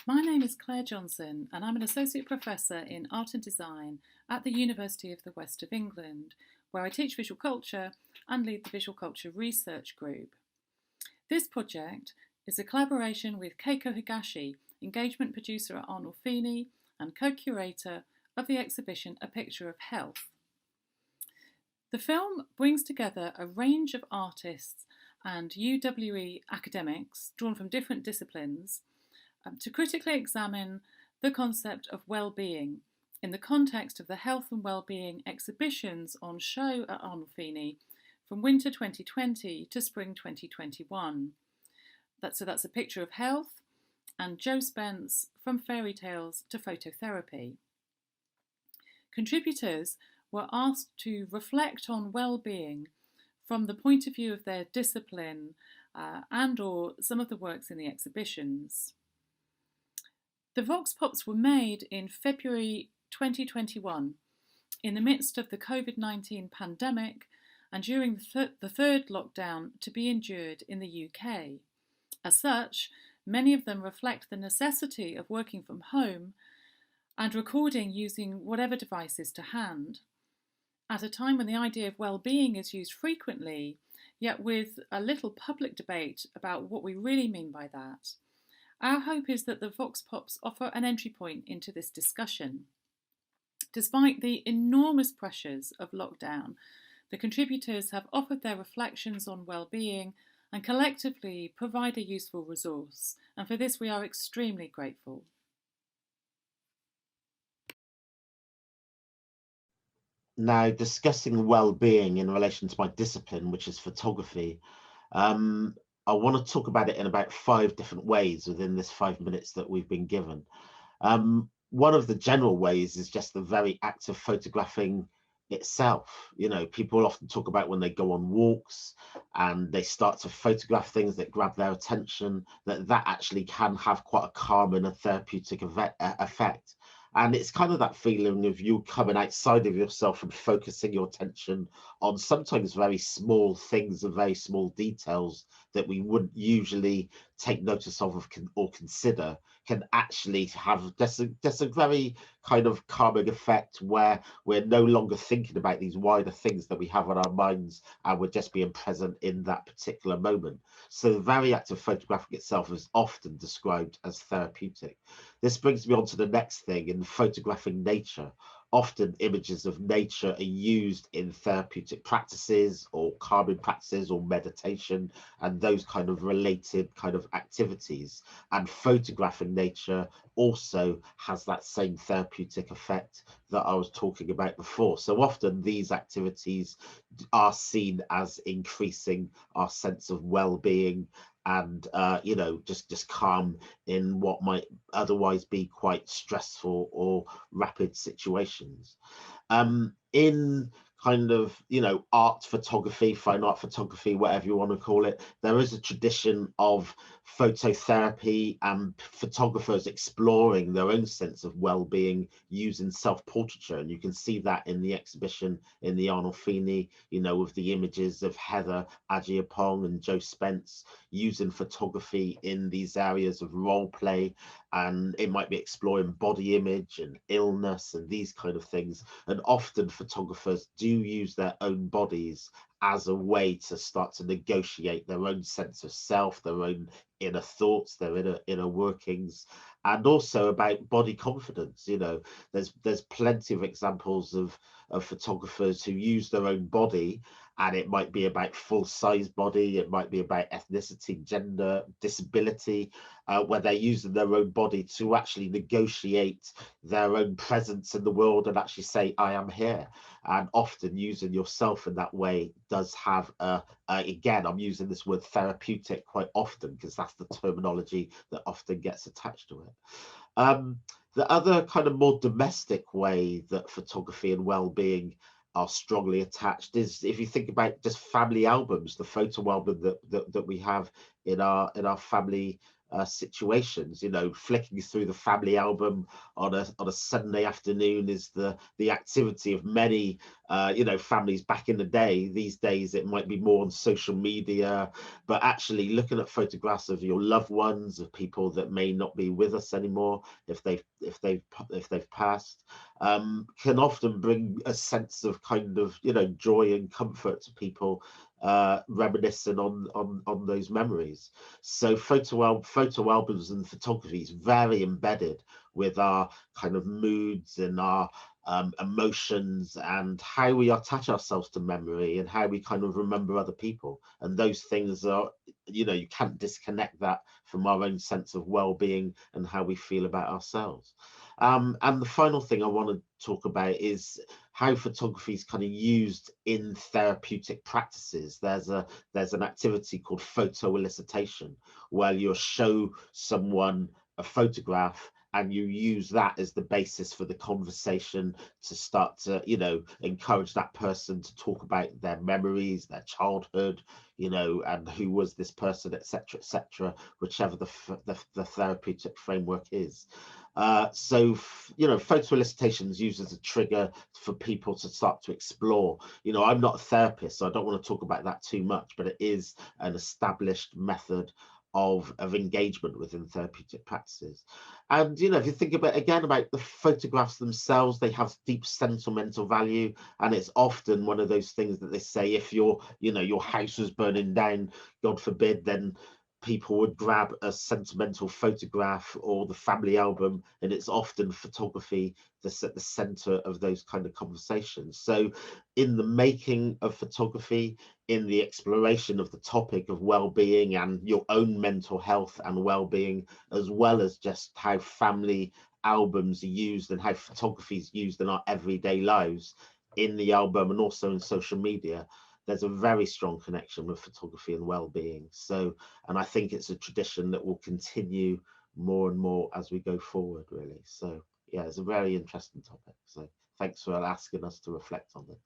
My name is Clare Johnson, and I'm an Associate Professor in Art and Design at the University of the West of England, where I teach visual culture and lead the Visual Culture Research Group. This project is a collaboration with Keiko Higashi, engagement producer at Arnolfini and co-curator of the exhibition A Picture of Health. The film brings together a range of artists and UWE academics drawn from different disciplines to critically examine the concept of well-being in the context of the health and well-being exhibitions on show at Arnolfini from winter 2020 to spring 2021. That's A Picture of Health and Joe Spence From Fairy Tales to Phototherapy. Contributors were asked to reflect on well-being from the point of view of their discipline and or some of the works in the exhibitions. The Vox Pops were made in February 2021 in the midst of the COVID-19 pandemic and during the third lockdown to be endured in the UK. As such, many of them reflect the necessity of working from home and recording using whatever device is to hand, at a time when the idea of well-being is used frequently, yet with a little public debate about what we really mean by that. Our hope is that the Vox Pops offer an entry point into this discussion. Despite the enormous pressures of lockdown, the contributors have offered their reflections on well-being and collectively provide a useful resource, and for this we are extremely grateful. Now, discussing well-being in relation to my discipline, which is photography, I want to talk about it in about 5 different ways within this 5 minutes that we've been given. One of the general ways is just the very act of photographing itself. You know, people often talk about when they go on walks and they start to photograph things that grab their attention, that actually can have quite a calm and a therapeutic effect. And it's kind of that feeling of you coming outside of yourself and focusing your attention on sometimes very small things and very small details that we wouldn't usually take notice of or consider, can actually have just a very kind of calming effect where we're no longer thinking about these wider things that we have on our minds and we're just being present in that particular moment. So the very act of photographing itself is often described as therapeutic. This brings me on to the next thing in photographing nature. Often images of nature are used in therapeutic practices or calming practices or meditation and those kind of related kind of activities. And photographing nature also has that same therapeutic effect that I was talking about before. So often these activities are seen as increasing our sense of well-being and you know, just calm in what might otherwise be quite stressful or rapid situations. In kind of, you know, art photography, fine art photography, whatever you want to call it, there is a tradition of phototherapy and photographers exploring their own sense of well-being using self-portraiture. And you can see that in the exhibition in the Arnolfini, you know, with the images of Heather Agyepong and Joe Spence using photography in these areas of role play, and it might be exploring body image and illness and these kind of things. And often photographers do use their own bodies as a way to start to negotiate their own sense of self, their own inner thoughts, their inner workings, and also about body confidence. You know, there's plenty of examples of photographers who use their own body, and it might be about full size body, it might be about ethnicity, gender, disability, where they're using their own body to actually negotiate their own presence in the world and actually say, I am here. And often using yourself in that way does have again, I'm using this word therapeutic quite often because that's the terminology that often gets attached to it. The other kind of more domestic way that photography and well-being are strongly attached is if you think about just family albums, the photo album that we have in our family situations. Flicking through the family album on a Sunday afternoon is the activity of many families back in the day. These days it might be more on social media, but actually looking at photographs of your loved ones, of people that may not be with us anymore if they've passed, can often bring a sense of kind of joy and comfort to people, reminiscing on those memories. So photo albums and photography is very embedded with our kind of moods and our emotions, and how we attach ourselves to memory, and how we kind of remember other people. And those things are, you can't disconnect that from our own sense of well-being and how we feel about ourselves. And the final thing I want to talk about is how photography is kind of used in therapeutic practices. There's an activity called photo elicitation, where you'll show someone a photograph and you use that as the basis for the conversation to start to encourage that person to talk about their memories, their childhood, and who was this person, etc., whichever the therapeutic framework is. So photo elicitation is used as a trigger for people to start to explore. I'm not a therapist, so I don't want to talk about that too much, but it is an established method of engagement within therapeutic practices. And if you think about the photographs themselves, they have deep sentimental value, and it's often one of those things that they say, if your house was burning down, God forbid, then people would grab a sentimental photograph or the family album, and it's often photography that's at the center of those kind of conversations. So in the making of photography, in the exploration of the topic of well-being and your own mental health and well-being, as well as just how family albums are used and how photography is used in our everyday lives in the album and also in social media, there's a very strong connection with photography and well-being. So, and I think it's a tradition that will continue more and more as we go forward, really. So yeah, it's a very interesting topic. So thanks for asking us to reflect on this.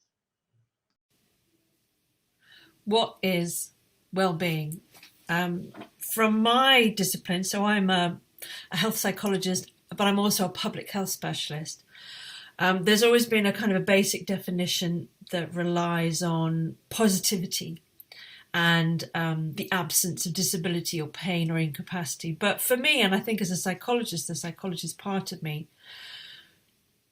What is well-being? From my discipline, so I'm a health psychologist, but I'm also a public health specialist. There's always been a kind of a basic definition that relies on positivity and the absence of disability or pain or incapacity. But for me, and I think as a psychologist, the psychologist part of me,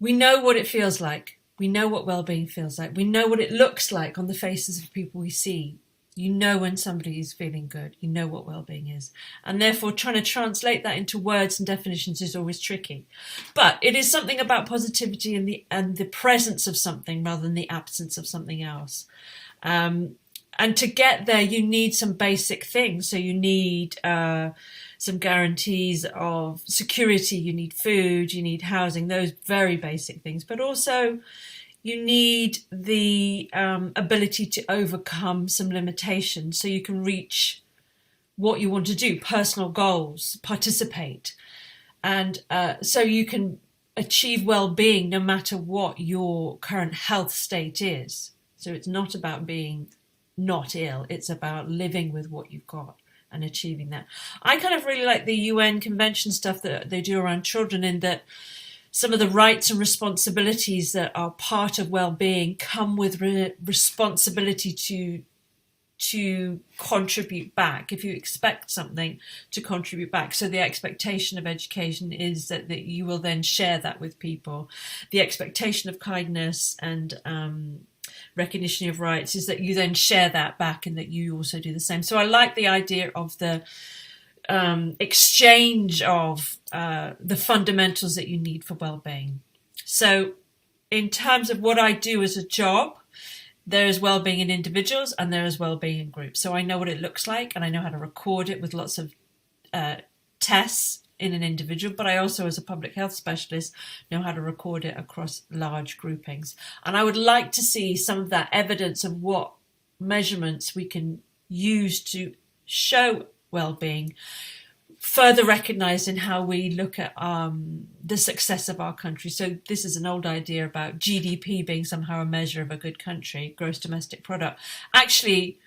we know what it feels like. We know what well-being feels like. We know what it looks like on the faces of people we see. You know when somebody is feeling good. You know what well-being is. And therefore, trying to translate that into words and definitions is always tricky. But it is something about positivity and the presence of something rather than the absence of something else. And to get there, you need some basic things. So you need some guarantees of security. You need food. You need housing. Those very basic things. But also, you need the ability to overcome some limitations so you can reach what you want to do, personal goals, participate. And so you can achieve well-being no matter what your current health state is. So it's not about being not ill, it's about living with what you've got and achieving that. I kind of really like the UN Convention stuff that they do around children, in that some of the rights and responsibilities that are part of well-being come with responsibility to contribute back. If you expect something, to contribute back. So the expectation of education is that you will then share that with people. The expectation of kindness and recognition of rights is that you then share that back and that you also do the same. So I like the idea of the exchange of the fundamentals that you need for well-being. So in terms of what I do as a job, there is well-being in individuals and there is well-being in groups. So I know what it looks like and I know how to record it with lots of tests in an individual, but I also, as a public health specialist, know how to record it across large groupings. And I would like to see some of that evidence of what measurements we can use to show well-being further recognised in how we look at the success of our country. So this is an old idea about GDP being somehow a measure of a good country, gross domestic product. Actually,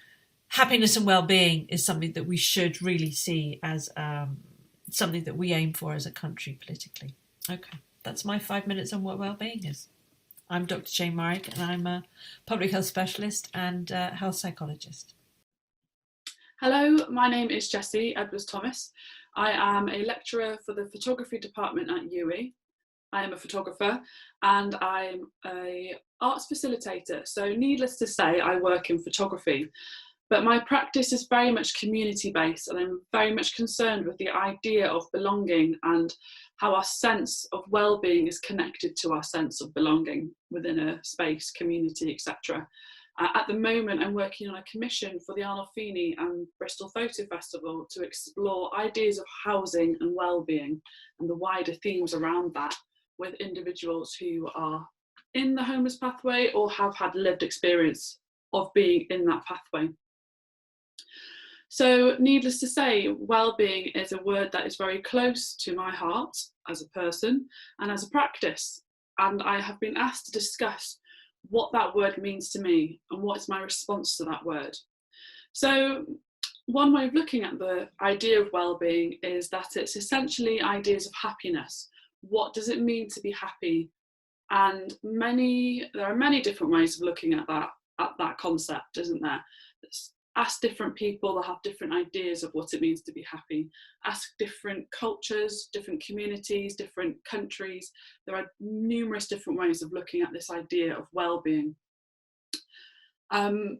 happiness and well-being is something that we should really see as something that we aim for as a country politically. Okay, that's my 5 minutes on what wellbeing is. I'm Dr. Jane Marrick, and I'm a public health specialist and health psychologist. Hello, my name is Jessie Edwards-Thomas. I am a lecturer for the photography department at UWE. I am a photographer and I'm an arts facilitator. So needless to say, I work in photography. But my practice is very much community-based, and I'm very much concerned with the idea of belonging and how our sense of well-being is connected to our sense of belonging within a space, community, etc. At the moment, I'm working on a commission for the Arnolfini and Bristol Photo Festival to explore ideas of housing and well-being and the wider themes around that with individuals who are in the homeless pathway or have had lived experience of being in that pathway. So needless to say, well-being is a word that is very close to my heart as a person and as a practice. And I have been asked to discuss what that word means to me and what is my response to that word. So one way of looking at the idea of well-being is that it's essentially ideas of happiness. What does it mean to be happy? And there are many different ways of looking at that concept, isn't there? Ask different people that have different ideas of what it means to be happy. Ask different cultures, different communities, different countries. There are numerous different ways of looking at this idea of well-being. And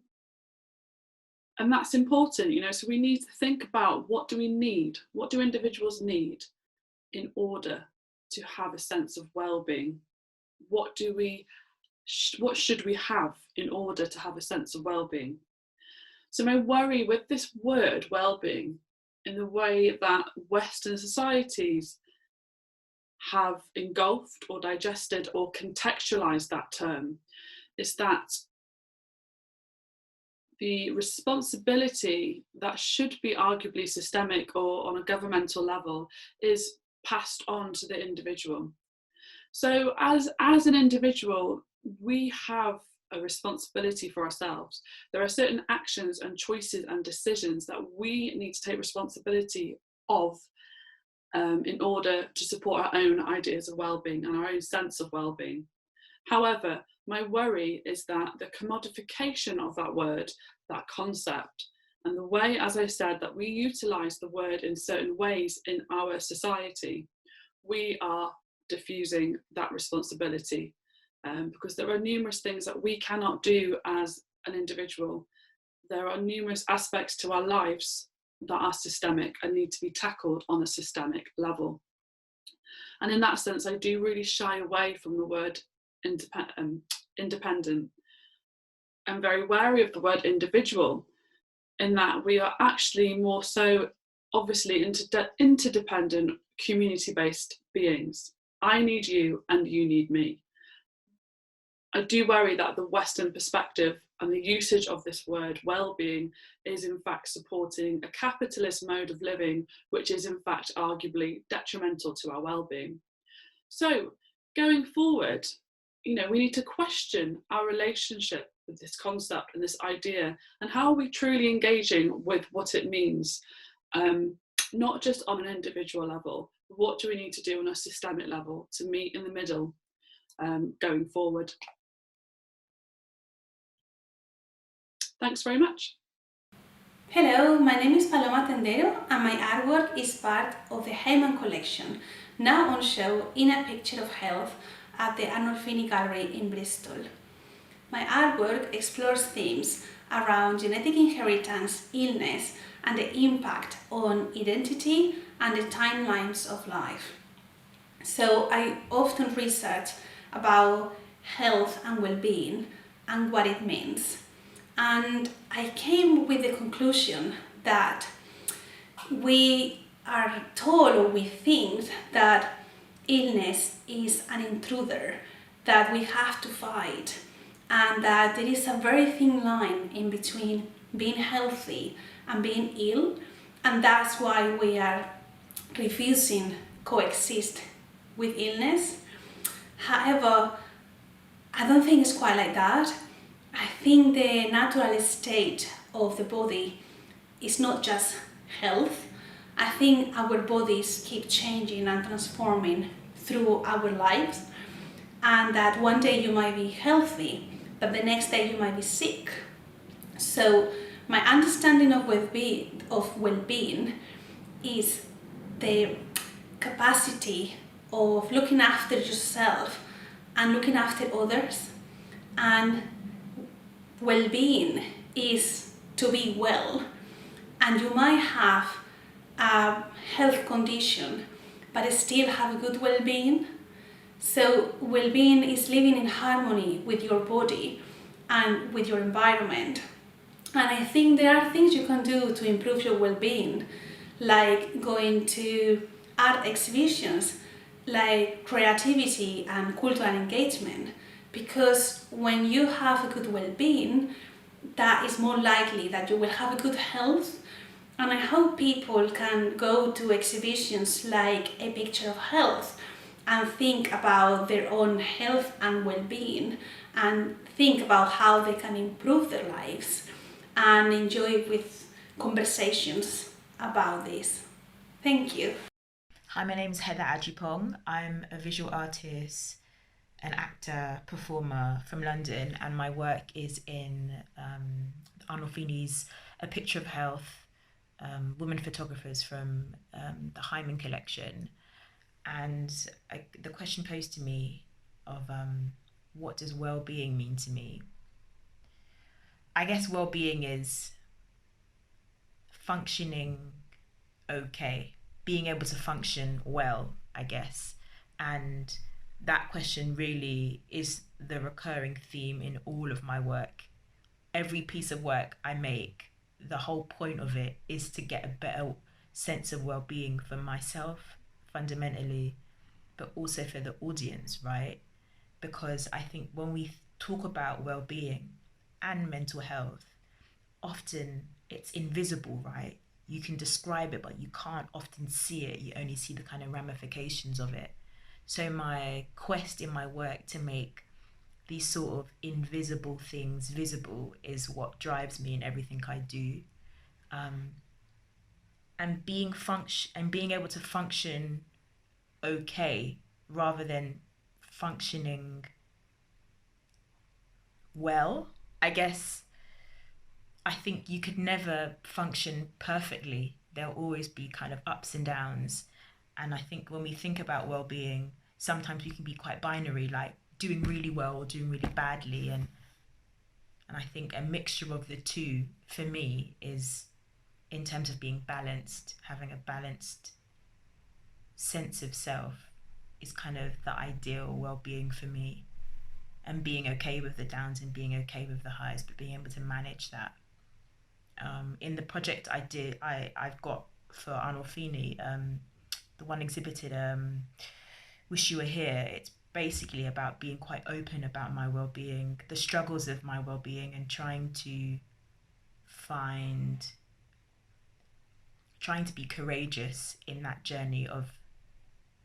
that's important, you know, so we need to think about what do we need? What do individuals need in order to have a sense of well-being? What should we have in order to have a sense of well-being? So my worry with this word, well-being, in the way that Western societies have engulfed or digested or contextualized that term, is that the responsibility that should be arguably systemic or on a governmental level is passed on to the individual. So as an individual, we have a responsibility for ourselves. There are certain actions and choices and decisions that we need to take responsibility of in order to support our own ideas of well-being and our own sense of well-being. However, my worry is that the commodification of that word, that concept, and the way, as I said, that we utilise the word in certain ways in our society, we are diffusing that responsibility. Because there are numerous things that we cannot do as an individual. There are numerous aspects to our lives that are systemic and need to be tackled on a systemic level. And in that sense, I do really shy away from the word independent. I'm very wary of the word individual, in that we are actually more so obviously interdependent, community-based beings. I need you and you need me. I do worry that the Western perspective and the usage of this word well-being is in fact supporting a capitalist mode of living, which is in fact arguably detrimental to our well-being. So going forward, you know, we need to question our relationship with this concept and this idea, and how are we truly engaging with what it means, not just on an individual level. What do we need to do on a systemic level to meet in the middle going forward? Thanks very much. Hello, my name is Paloma Tendero and my artwork is part of the Heyman collection, now on show in A Picture of Health at the Arnolfini Gallery in Bristol. My artwork explores themes around genetic inheritance, illness, and the impact on identity and the timelines of life. So I often research about health and well-being and what it means. And I came with the conclusion that we are told, or we think, that illness is an intruder that we have to fight, and that there is a very thin line in between being healthy and being ill, and that's why we are refusing coexist with illness. However, I don't think it's quite like that. I think the natural state of the body is not just health, I think our bodies keep changing and transforming through our lives, and that one day you might be healthy, but the next day you might be sick. So my understanding of well-being is the capacity of looking after yourself and looking after others. And well-being is to be well, and you might have a health condition but still have a good well-being. So well-being is living in harmony with your body and with your environment. And I think there are things you can do to improve your well-being, like going to art exhibitions, like creativity and cultural engagement, because when you have a good well-being, that is more likely that you will have a good health. And I hope people can go to exhibitions like A Picture of Health and think about their own health and well-being, and think about how they can improve their lives, and enjoy with conversations about this. Thank you. Hi, my name is Agyepong. I'm a visual artist, an actor, performer from London, and my work is in Arnolfini's A Picture of Health, women photographers from the Hyman collection. And the question posed to me of what does well-being mean to me? I guess well-being is functioning okay, being able to function well, I guess. And that question really is the recurring theme in all of my work. Every piece of work I make, the whole point of it is to get a better sense of well-being for myself, fundamentally, but also for the audience, right? Because I think when we talk about well-being and mental health, often it's invisible, right? You can describe it, but you can't often see it. You only see the kind of ramifications of it. So my quest in my work to make these sort of invisible things visible is what drives me in everything I do. And being able to function okay rather than functioning well, I guess. I think you could never function perfectly. There'll always be kind of ups and downs. And I think when we think about well-being, sometimes we can be quite binary, like doing really well or doing really badly. And I think a mixture of the two, for me, is in terms of being balanced, having a balanced sense of self is kind of the ideal well-being for me. And being okay with the downs and being okay with the highs, but being able to manage that. In the project I've got for Arnolfini, the one exhibited, Wish You Were Here, it's basically about being quite open about my well-being, the struggles of my well-being, and trying to be courageous in that journey of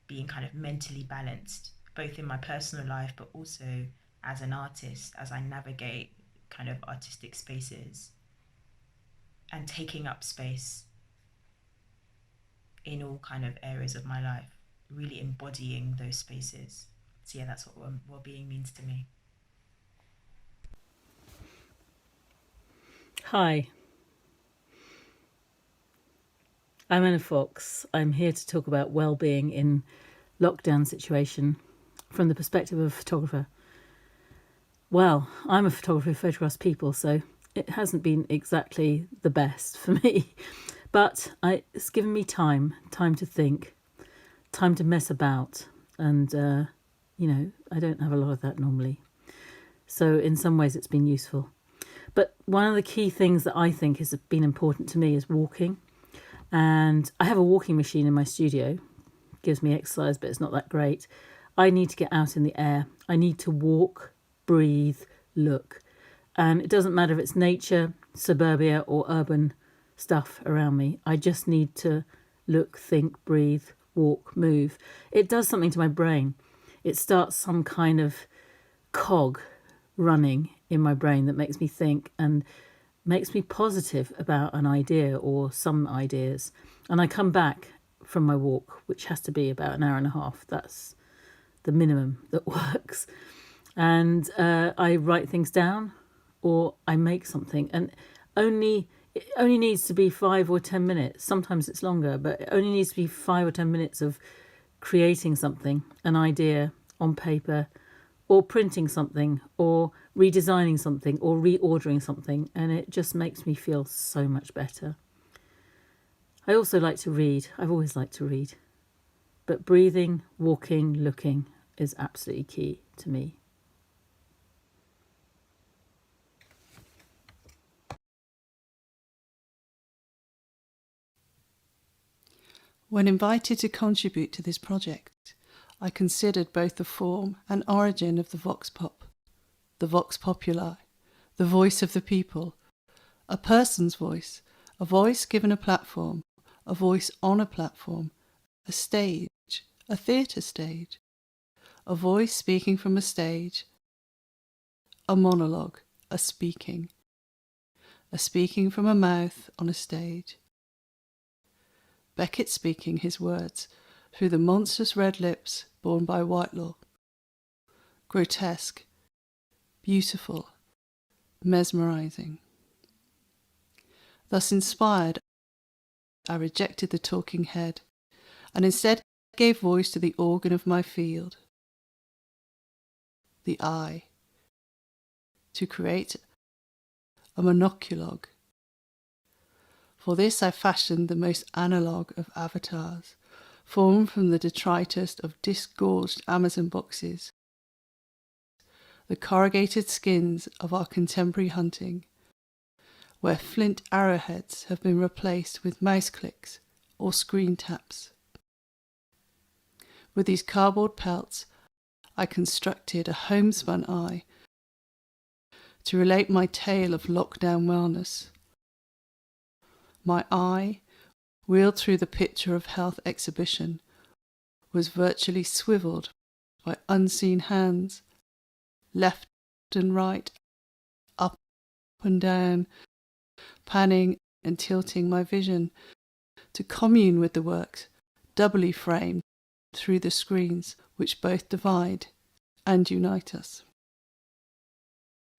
being kind of mentally balanced, both in my personal life, but also as an artist, as I navigate kind of artistic spaces and taking up space in all kind of areas of my life, really embodying those spaces. So yeah, that's what well-being means to me. Hi, I'm Anna Fox. I'm here to talk about well-being in lockdown situation from the perspective of a photographer. Well, I'm a photographer who photographs people, so it hasn't been exactly the best for me, but it's given me time to think, time to mess about, and I don't have a lot of that normally. So in some ways it's been useful. But one of the key things that I think has been important to me is walking. And I have a walking machine in my studio. It gives me exercise, but it's not that great. I need to get out in the air. I need to walk, breathe, look. And it doesn't matter if it's nature, suburbia or urban stuff around me. I just need to look, think, breathe, walk, move. It does something to my brain. It starts some kind of cog running in my brain that makes me think, and makes me positive about an idea or some ideas. And I come back from my walk, which has to be about an hour and a half. That's the minimum that works. And I write things down or I make something. And it only needs to be 5 or 10 minutes. Sometimes it's longer, but it only needs to be 5 or 10 minutes of creating something, an idea on paper, or printing something, or redesigning something, or reordering something, and it just makes me feel so much better. I also like to read. I've always liked to read. But breathing, walking, looking is absolutely key to me. When invited to contribute to this project, I considered both the form and origin of the Vox Pop, the Vox Populi, the voice of the people, a person's voice, a voice given a platform, a voice on a platform, a stage, a theatre stage, a voice speaking from a stage, a monologue, a speaking from a mouth on a stage. Beckett speaking his words through the monstrous red lips borne by Whitelaw. Grotesque, beautiful, mesmerising. Thus inspired, I rejected the talking head and instead gave voice to the organ of my field, the eye, to create a monoculogue. For this I fashioned the most analogue of avatars, formed from the detritus of disgorged Amazon boxes, the corrugated skins of our contemporary hunting, where flint arrowheads have been replaced with mouse clicks or screen taps. With these cardboard pelts, I constructed a homespun eye to relate my tale of lockdown wellness. My eye, wheeled through the Picture of Health exhibition, was virtually swiveled by unseen hands, left and right, up and down, panning and tilting my vision to commune with the works, doubly framed through the screens which both divide and unite us.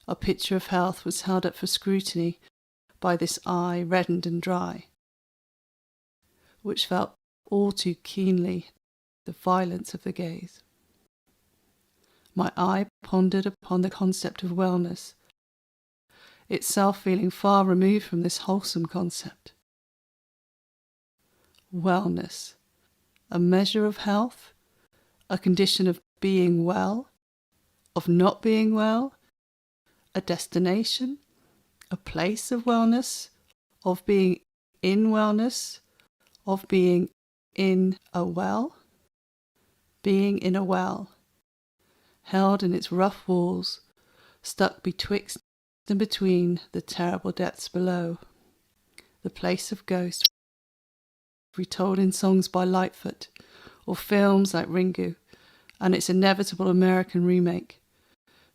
Our Picture of Health was held up for scrutiny by this eye reddened and dry, which felt all too keenly the violence of the gaze. My eye pondered upon the concept of wellness, itself feeling far removed from this wholesome concept. Wellness, a measure of health, a condition of being well, of not being well, a destination, a place of wellness, of being in wellness, of being in a well, being in a well, held in its rough walls, stuck betwixt and between the terrible depths below, the place of ghosts, retold in songs by Lightfoot, or films like Ringu, and its inevitable American remake,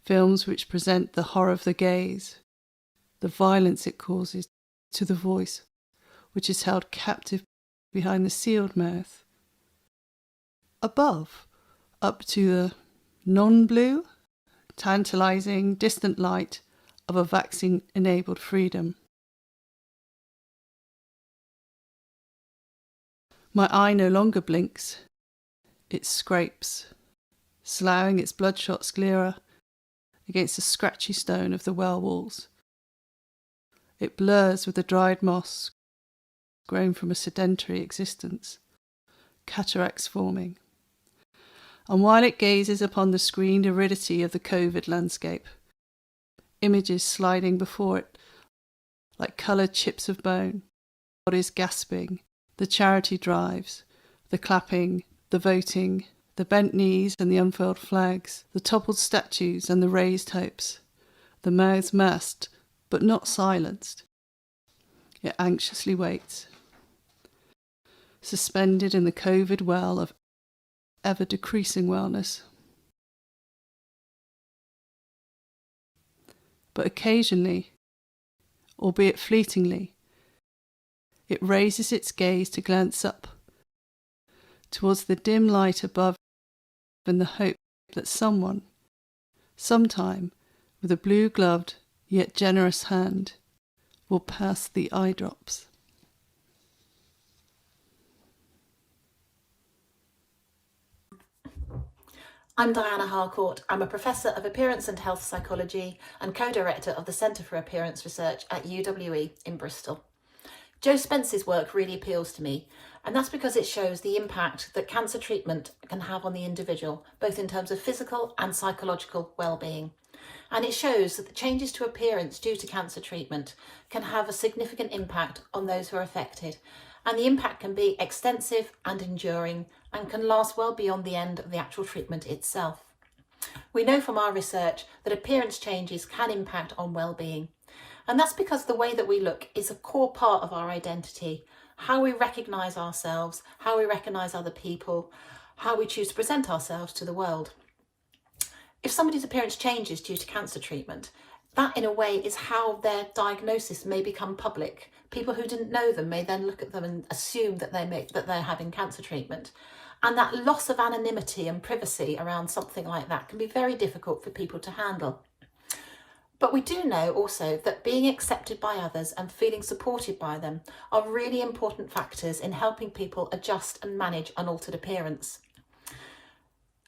films which present the horror of the gaze, the violence it causes to the voice, which is held captive behind the sealed mouth. Above, up to the non-blue, tantalizing, distant light of a vaccine-enabled freedom. My eye no longer blinks. It scrapes, sloughing its bloodshot sclera against the scratchy stone of the well walls. It blurs with the dried moss grown from a sedentary existence, cataracts forming. And while it gazes upon the screened aridity of the COVID landscape, images sliding before it like coloured chips of bone, bodies gasping, the charity drives, the clapping, the voting, the bent knees and the unfurled flags, the toppled statues and the raised hopes, the mouths masked but not silenced. It anxiously waits, suspended in the COVID well of ever-decreasing wellness. But occasionally, albeit fleetingly. It raises its gaze to glance up towards the dim light above in the hope that someone, sometime, with a blue-gloved yet generous hand, will pass the eye drops. I'm Diana Harcourt. I'm a Professor of Appearance and Health Psychology and Co-Director of the Centre for Appearance Research at UWE in Bristol. Joe Spence's work really appeals to me, and that's because it shows the impact that cancer treatment can have on the individual, both in terms of physical and psychological well-being. And it shows that the changes to appearance due to cancer treatment can have a significant impact on those who are affected. And the impact can be extensive and enduring and can last well beyond the end of the actual treatment itself. We know from our research that appearance changes can impact on well-being. And that's because the way that we look is a core part of our identity, how we recognise ourselves, how we recognise other people, how we choose to present ourselves to the world. If somebody's appearance changes due to cancer treatment, that in a way is how their diagnosis may become public. People who didn't know them may then look at them and assume that they're having cancer treatment. And that loss of anonymity and privacy around something like that can be very difficult for people to handle. But we do know also that being accepted by others and feeling supported by them are really important factors in helping people adjust and manage unaltered appearance.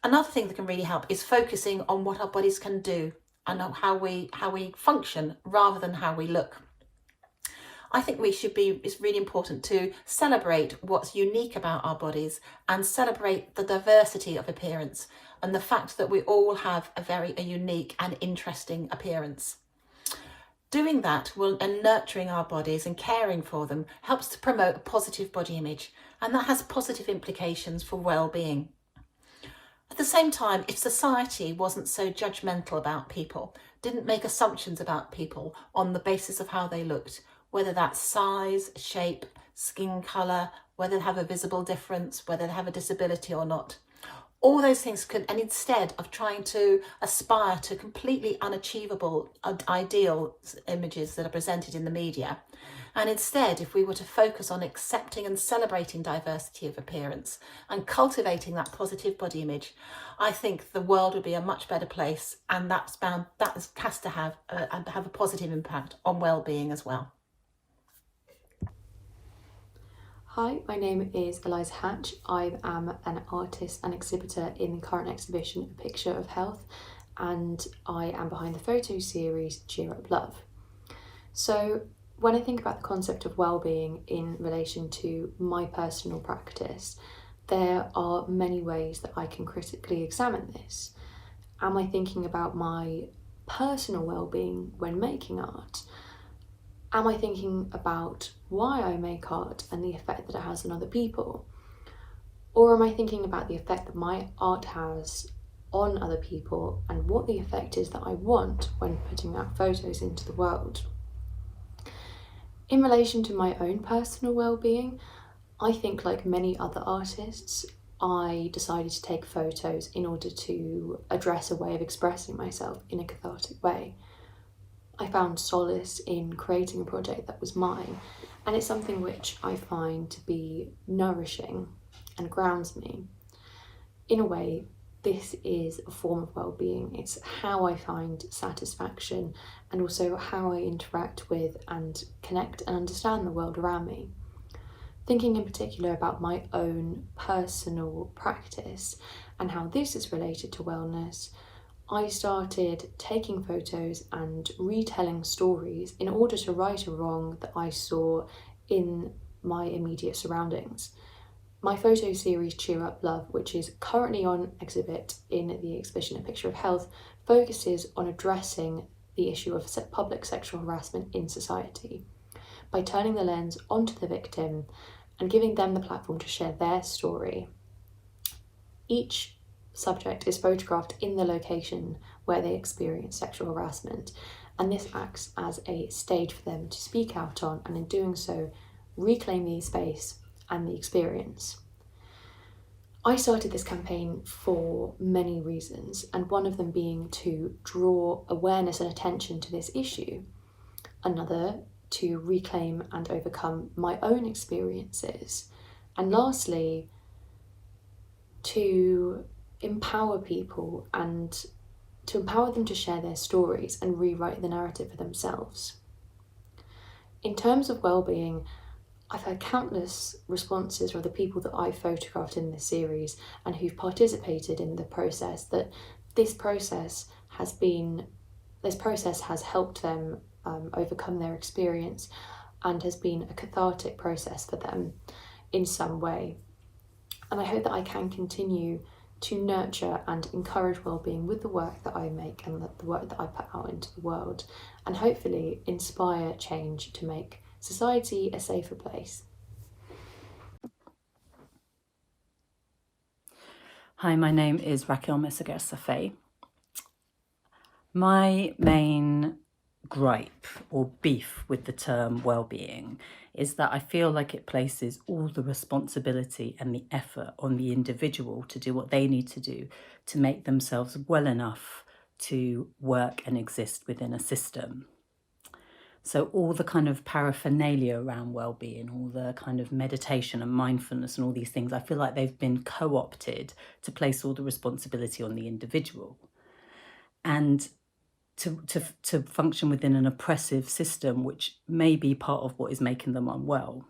Another thing that can really help is focusing on what our bodies can do and how we function rather than how we look. I think it's really important to celebrate what's unique about our bodies and celebrate the diversity of appearance and the fact that we all have a unique and interesting appearance. Doing that and nurturing our bodies and caring for them helps to promote a positive body image, and that has positive implications for well-being. At the same time, if society wasn't so judgmental about people, didn't make assumptions about people on the basis of how they looked, whether that's size, shape, skin colour, whether they have a visible difference, whether they have a disability or not, all those things could, and instead of trying to aspire to completely unachievable ideal images that are presented in the media, and instead if we were to focus on accepting and celebrating diversity of appearance and cultivating that positive body image, I think the world would be a much better place, and that has to have a positive impact on well-being as well. Hi, my name is Eliza Hatch. I am an artist and exhibitor in the current exhibition A Picture of Health, and I am behind the photo series Cheer Up Love. So when I think about the concept of well-being in relation to my personal practice, there are many ways that I can critically examine this. Am I thinking about my personal well-being when making art? Am I thinking about why I make art and the effect that it has on other people? Or am I thinking about the effect that my art has on other people and what the effect is that I want when putting out photos into the world? In relation to my own personal well-being, I think like many other artists, I decided to take photos in order to address a way of expressing myself in a cathartic way. I found solace in creating a project that was mine, and it's something which I find to be nourishing and grounds me. In a way, this is a form of well-being. It's how I find satisfaction and also how I interact with and connect and understand the world around me. Thinking in particular about my own personal practice and how this is related to wellness, I started taking photos and retelling stories in order to right a wrong that I saw in my immediate surroundings. My photo series Cheer Up Love, which is currently on exhibit in the exhibition A Picture of Health, focuses on addressing the issue of public sexual harassment in society by turning the lens onto the victim and giving them the platform to share their story. Each subject is photographed in the location where they experience sexual harassment, and this acts as a stage for them to speak out on, and in doing so reclaim the space and the experience. I started this campaign for many reasons, and one of them being to draw awareness and attention to this issue. Another to reclaim and overcome my own experiences. And lastly, to empower people and to empower them to share their stories and rewrite the narrative for themselves. In terms of well-being, I've had countless responses from the people that I've photographed in this series and who've participated in the process, that this process has helped them overcome their experience and has been a cathartic process for them in some way. And I hope that I can continue to nurture and encourage well-being with the work that I make and the work that I put out into the world, and hopefully inspire change to make society a safer place. Hi, my name is Raquel Meseguer. My main gripe or beef with the term well-being is that I feel like it places all the responsibility and the effort on the individual to do what they need to do to make themselves well enough to work and exist within a system. So all the kind of paraphernalia around well-being, all the kind of meditation and mindfulness and all these things, I feel like they've been co-opted to place all the responsibility on the individual and to function within an oppressive system, which may be part of what is making them unwell.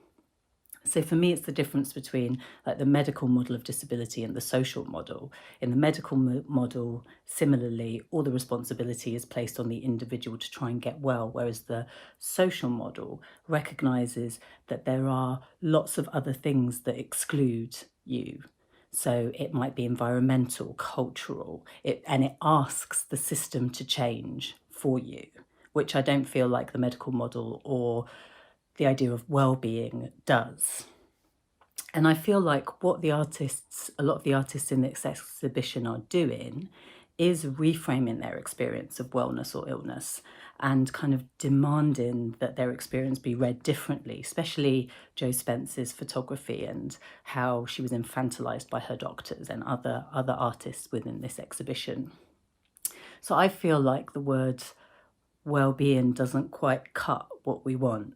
So for me, it's the difference between like the medical model of disability and the social model. In the medical model, similarly, all the responsibility is placed on the individual to try and get well, whereas the social model recognises that there are lots of other things that exclude you. So it might be environmental, cultural, and it asks the system to change for you, which I don't feel like the medical model or the idea of well-being does. And I feel like what a lot of the artists in this exhibition are doing is reframing their experience of wellness or illness and kind of demanding that their experience be read differently, especially Jo Spence's photography and how she was infantilized by her doctors and other artists within this exhibition. So I feel like the word well-being doesn't quite cut what we want.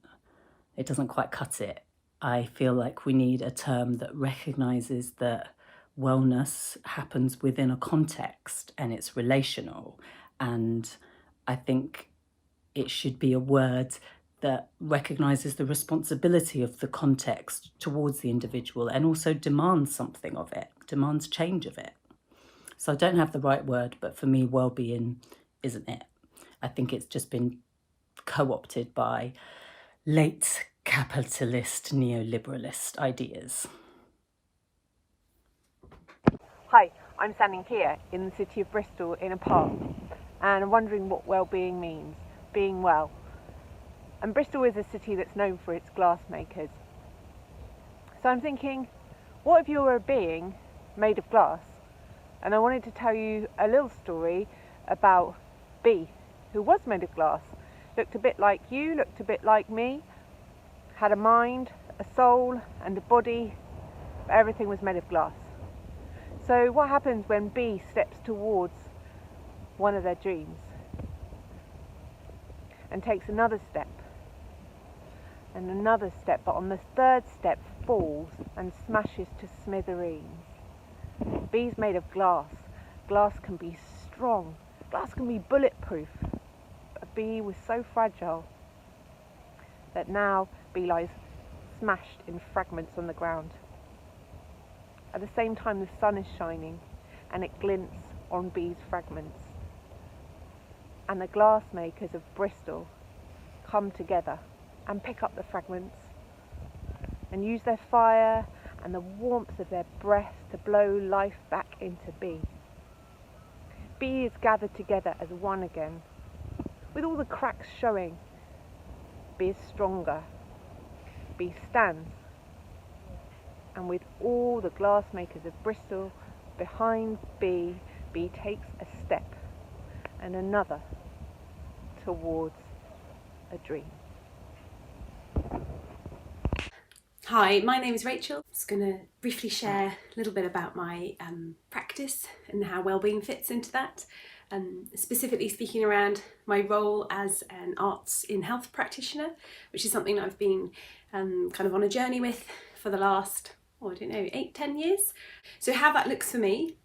It doesn't quite cut it. I feel like we need a term that recognizes that wellness happens within a context and it's relational. And I think it should be a word that recognizes the responsibility of the context towards the individual and also demands something of it, demands change of it. So I don't have the right word, but for me, well-being isn't it. I think it's just been co-opted by late capitalist neoliberalist ideas. Hi, I'm standing here in the city of Bristol in a park and I'm wondering what well-being means, being well. And Bristol is a city that's known for its glass makers. So I'm thinking, what if you were a being made of glass? And I wanted to tell you a little story about B, who was made of glass, looked a bit like you, looked a bit like me, had a mind, a soul and a body, but everything was made of glass. So what happens when B steps towards one of their dreams and takes another step and another step, but on the third step falls and smashes to smithereens? B's made of glass. Glass can be strong, glass can be bulletproof, but B was so fragile that now B lies smashed in fragments on the ground. At the same time, the sun is shining and it glints on B's fragments. And the glass makers of Bristol come together and pick up the fragments and use their fire and the warmth of their breath to blow life back into B. B is gathered together as one again, with all the cracks showing. B is stronger. B stands. And with all the glass makers of Bristol behind B, B takes a step and another towards a dream. Hi, my name is Rachel. I'm just going to briefly share a little bit about my practice and how wellbeing fits into that. specifically speaking around my role as an arts in health practitioner, which is something that I've been kind of on a journey with for the last, 8-10 years. So how that looks for me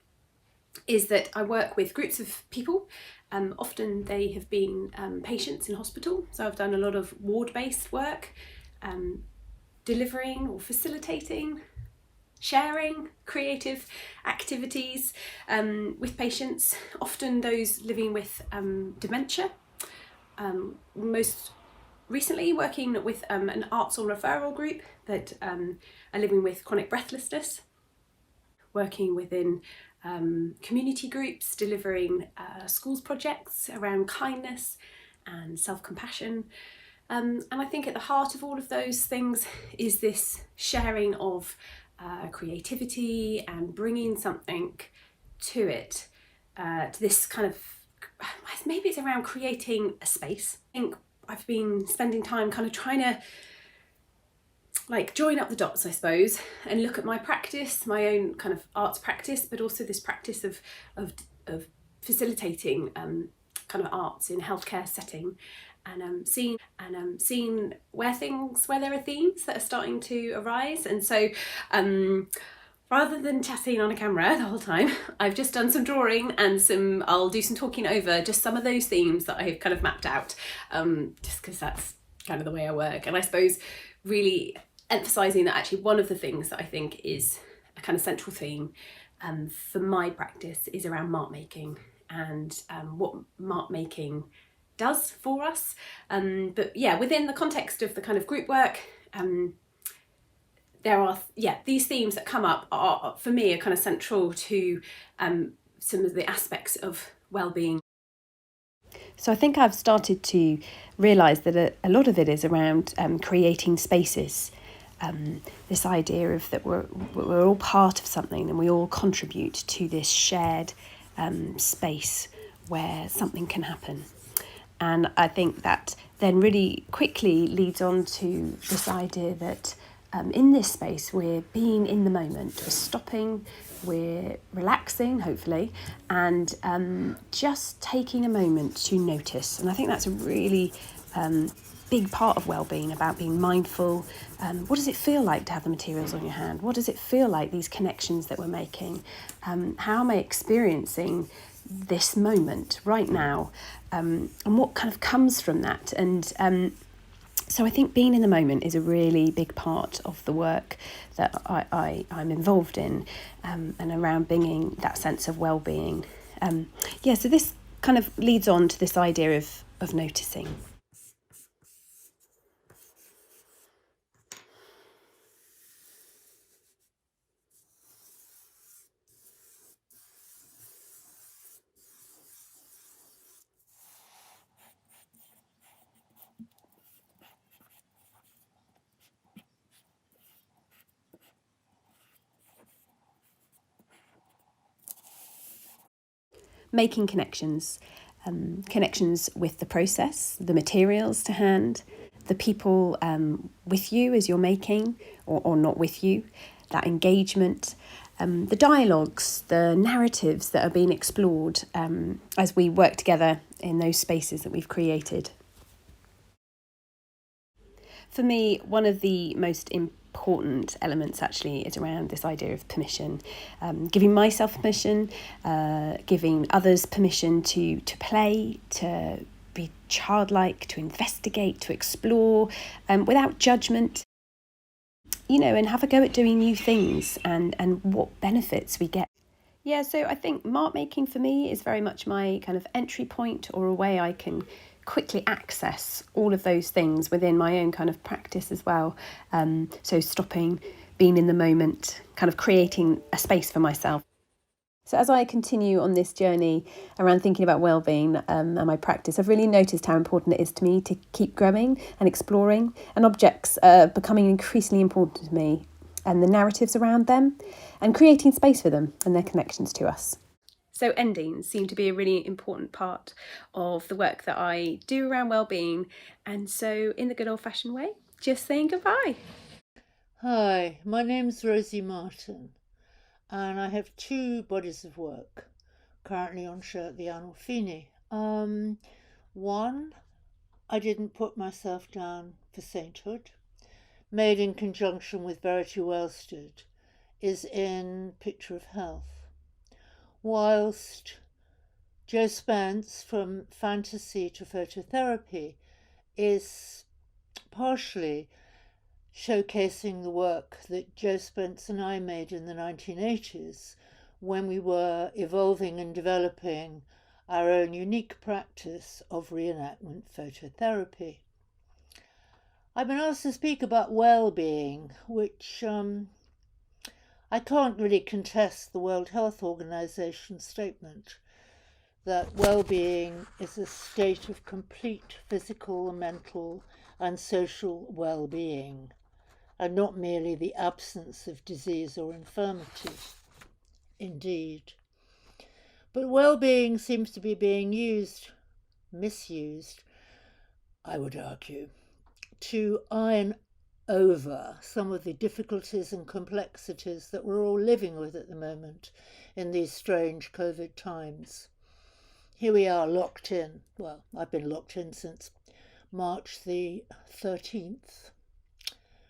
is that I work with groups of people. Often they have been patients in hospital, so I've done a lot of ward-based work, delivering or facilitating, sharing creative activities with patients, often those living with dementia. Most recently working with an arts on referral group that are living with chronic breathlessness, working within community groups, delivering schools projects around kindness and self-compassion. And I think at the heart of all of those things is this sharing of creativity and bringing something to it, to this kind of, maybe it's around creating a space. I think I've been spending time kind of trying to join up the dots, I suppose, and look at my practice, my own kind of arts practice, but also this practice of facilitating kind of arts in healthcare setting, and seeing where there are themes that are starting to arise. And so rather than chatting on a camera the whole time, I've just done some drawing and I'll do some talking over just some of those themes that I've kind of mapped out, just because that's kind of the way I work. And I suppose really emphasising that actually one of the things that I think is a kind of central theme for my practice is around mark making and what mark making does for us. But yeah, within the context of the kind of group work, there are these themes that come up are for me are kind of central to some of the aspects of well-being. So I think I've started to realise that a lot of it is around creating spaces. This idea of that we're all part of something and we all contribute to this shared space where something can happen. And I think that then really quickly leads on to this idea that in this space we're being in the moment, we're stopping, we're relaxing hopefully, and just taking a moment to notice. And I think that's a really big part of well-being, about being mindful. What does it feel like to have the materials on your hand? What does it feel like, these connections that we're making? How am I experiencing this moment right now? And what kind of comes from that? And so I think being in the moment is a really big part of the work that I'm involved in, and around bringing that sense of well-being. So this kind of leads on to this idea of noticing. Making connections with the process, the materials to hand, the people with you as you're making or not with you, that engagement, the dialogues, the narratives that are being explored as we work together in those spaces that we've created. For me, one of the most important elements actually is around this idea of permission, giving myself permission, giving others permission to play, to be childlike, to investigate, to explore, without judgment, and have a go at doing new things and what benefits we get. Yeah, so I think mark making for me is very much my kind of entry point, or a way I can quickly access all of those things within my own kind of practice as well. So stopping, being in the moment, kind of creating a space for myself. So as I continue on this journey around thinking about well-being and my practice, I've really noticed how important it is to me to keep growing and exploring, and objects are becoming increasingly important to me, and the narratives around them, and creating space for them and their connections to us. So endings seem to be a really important part of the work that I do around well-being. And so in the good old-fashioned way, just saying goodbye. Hi, my name's Rosy Martin, and I have two bodies of work, currently on show at the Arnolfini. One, I didn't put myself down for sainthood, made in conjunction with Verity Wellstead, is in Picture of Health, whilst Jo Spence, from fantasy to phototherapy, is partially showcasing the work that Jo Spence and I made in the 1980s when we were evolving and developing our own unique practice of reenactment phototherapy. I've been asked to speak about well-being, which I can't really contest the World Health Organization statement that well-being is a state of complete physical, mental, and social well-being, and not merely the absence of disease or infirmity. Indeed. But well-being seems to be being misused, I would argue, to iron over some of the difficulties and complexities that we're all living with at the moment in these strange COVID times. Here we are locked in. Well, I've been locked in since March the 13th,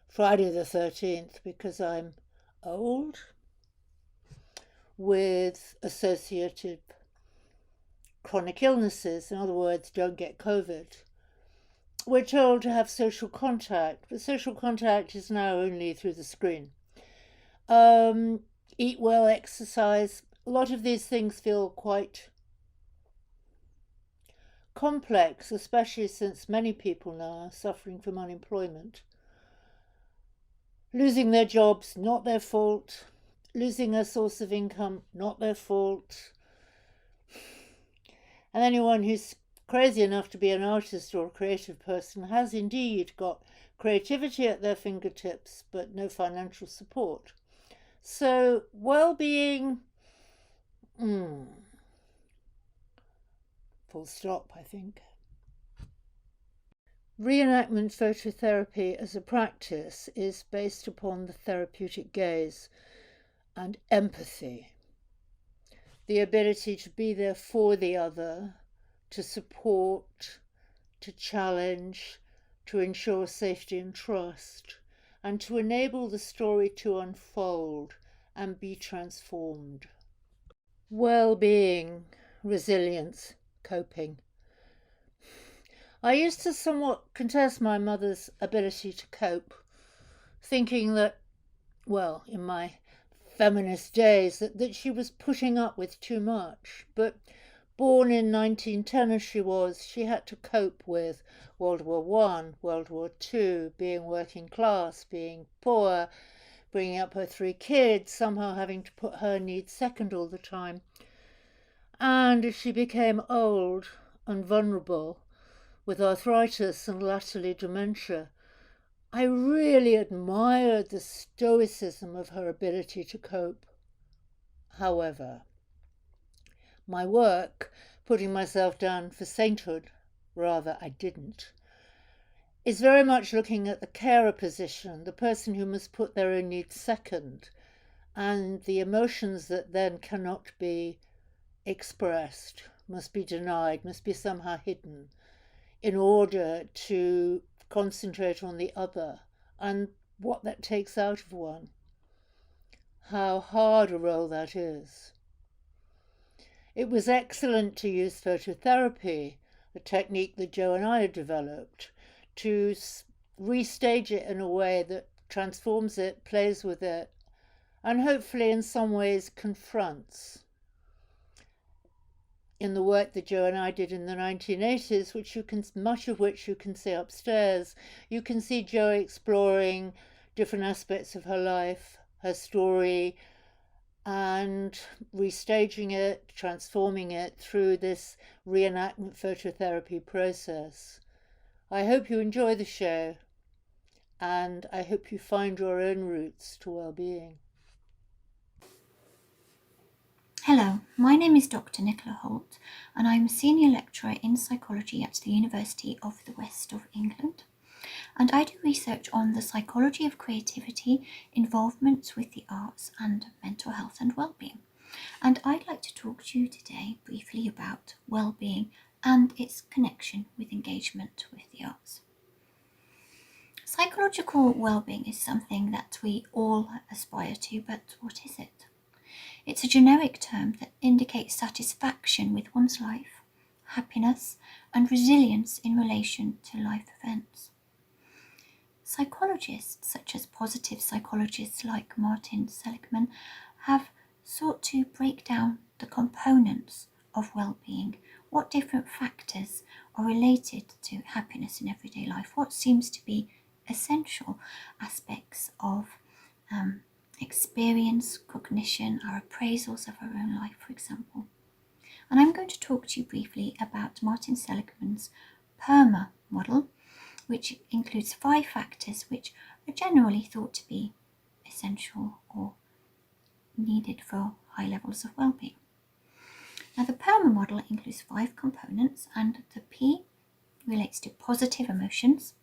Friday the 13th, because I'm old with associated chronic illnesses. In other words, don't get COVID. We're told to have social contact, but social contact is now only through the screen. Eat well, exercise. A lot of these things feel quite complex, especially since many people now are suffering from unemployment. Losing their jobs, not their fault. Losing a source of income, not their fault. And anyone who's crazy enough to be an artist or a creative person has indeed got creativity at their fingertips, but no financial support. So well-being, full stop, I think. Reenactment phototherapy as a practice is based upon the therapeutic gaze and empathy, the ability to be there for the other, to support, to challenge, to ensure safety and trust, and to enable the story to unfold and be transformed. Well-being, resilience, coping. I used to somewhat contest my mother's ability to cope, thinking that, well, in my feminist days, that she was putting up with too much. But born in 1910 as she was, she had to cope with World War I, World War II, being working class, being poor, bringing up her 3 kids, somehow having to put her needs second all the time. And as she became old and vulnerable with arthritis and latterly dementia, I really admired the stoicism of her ability to cope. However, my work, putting myself down for sainthood, rather I didn't, is very much looking at the carer position, the person who must put their own needs second, and the emotions that then cannot be expressed, must be denied, must be somehow hidden, in order to concentrate on the other and what that takes out of one. How hard a role that is. It was excellent to use phototherapy, a technique that Jo and I had developed, to restage it in a way that transforms it, plays with it, and hopefully in some ways confronts. In the work that Jo and I did in the 1980s, much of which you can see upstairs, you can see Jo exploring different aspects of her life, her story, and restaging it, transforming it through this reenactment phototherapy process. I hope you enjoy the show, and I hope you find your own roots to well-being. Hello, my name is Dr. Nicola Holt, and I'm a senior lecturer in psychology at the University of the West of England. And I do research on the psychology of creativity, involvements with the arts, and mental health and well-being. And I'd like to talk to you today briefly about well-being and its connection with engagement with the arts. Psychological well-being is something that we all aspire to, but what is it? It's a generic term that indicates satisfaction with one's life, happiness, and resilience in relation to life events. Psychologists, such as positive psychologists like Martin Seligman, have sought to break down the components of well-being, what different factors are related to happiness in everyday life, what seems to be essential aspects of experience, cognition, our appraisals of our own life, for example. And I'm going to talk to you briefly about Martin Seligman's PERMA model, which includes 5 factors which are generally thought to be essential or needed for high levels of well-being. Now, the PERMA model includes 5 components, and the P relates to positive emotions,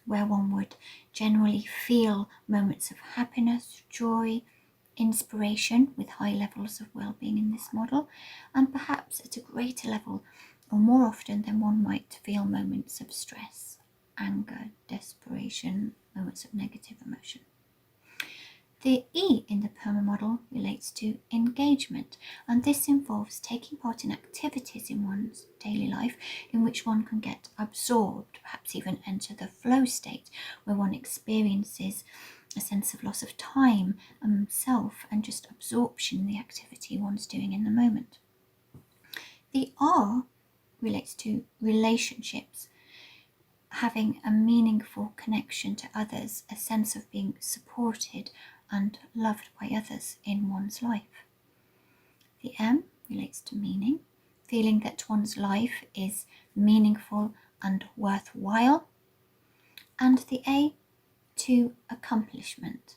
where one would generally feel moments of happiness, joy, inspiration with high levels of well-being in this model, and perhaps at a greater level or more often than one might feel moments of stress, anger, desperation, moments of negative emotion. The E in the PERMA model relates to engagement, and this involves taking part in activities in one's daily life in which one can get absorbed, perhaps even enter the flow state, where one experiences a sense of loss of time and self and just absorption in the activity one's doing in the moment. The R relates to relationships, having a meaningful connection to others, a sense of being supported and loved by others in one's life. The M relates to meaning, feeling that one's life is meaningful and worthwhile. And the A to accomplishment,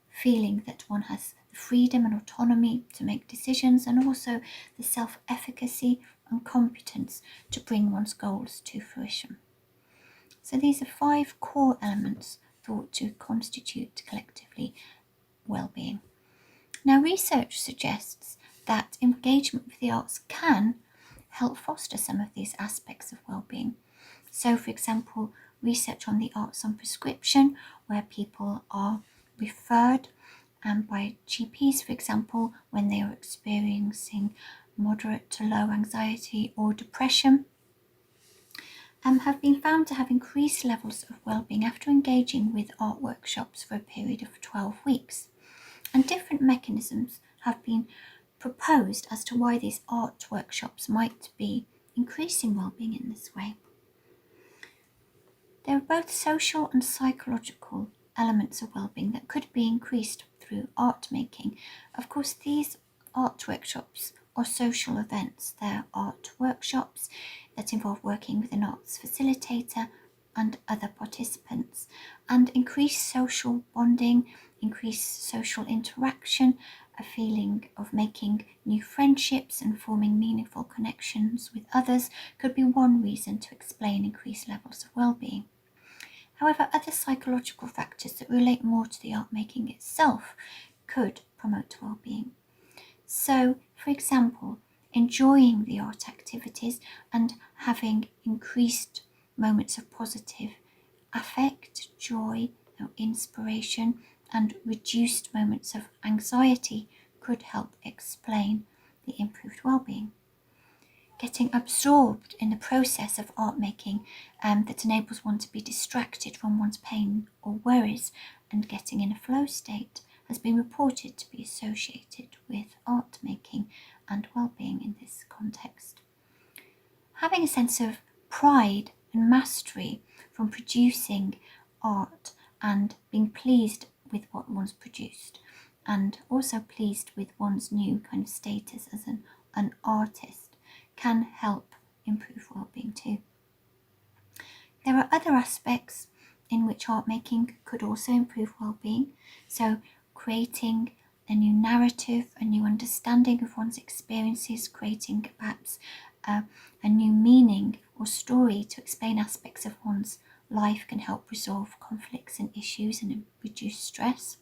feeling that one has the freedom and autonomy to make decisions, and also the self-efficacy and competence to bring one's goals to fruition. So these are 5 core elements thought to constitute collectively well-being. Now, research suggests that engagement with the arts can help foster some of these aspects of well-being. So, for example, research on the arts on prescription, where people are referred by GPs, for example, when they are experiencing moderate to low anxiety or depression, have been found to have increased levels of well-being after engaging with art workshops for a period of 12 weeks. And different mechanisms have been proposed as to why these art workshops might be increasing well-being in this way. There are both social and psychological elements of well-being that could be increased through art making. Of course, these art workshops are social events. They're art workshops that involve working with an arts facilitator and other participants, and increase social bonding, increase social interaction, a feeling of making new friendships and forming meaningful connections with others could be one reason to explain increased levels of well-being. However, other psychological factors that relate more to the art making itself could promote well-being. So, for example, enjoying the art activities and having increased moments of positive affect, joy, inspiration, and reduced moments of anxiety could help explain the improved well-being. Getting absorbed in the process of art making that enables one to be distracted from one's pain or worries, and getting in a flow state has been reported to be associated with art making and well-being in this context. Having a sense of pride and mastery from producing art and being pleased with what one's produced, and also pleased with one's new kind of status as an artist, can help improve well-being too. There are other aspects in which art making could also improve well-being. So creating a new narrative, a new understanding of one's experiences, creating perhaps a new meaning or story to explain aspects of one's life can help resolve conflicts and issues and reduce stress.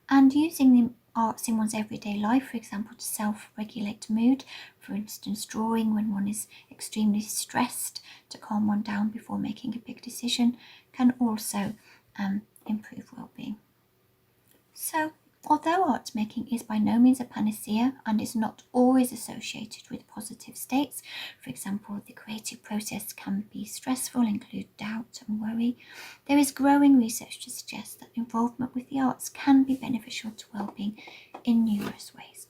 And using the arts in one's everyday life, for example, to self-regulate mood, for instance, drawing when one is extremely stressed to calm one down before making a big decision, can also improve well-being. So, although art making is by no means a panacea and is not always associated with positive states, for example, the creative process can be stressful, include doubt and worry, there is growing research to suggest that involvement with the arts can be beneficial to well-being in numerous ways.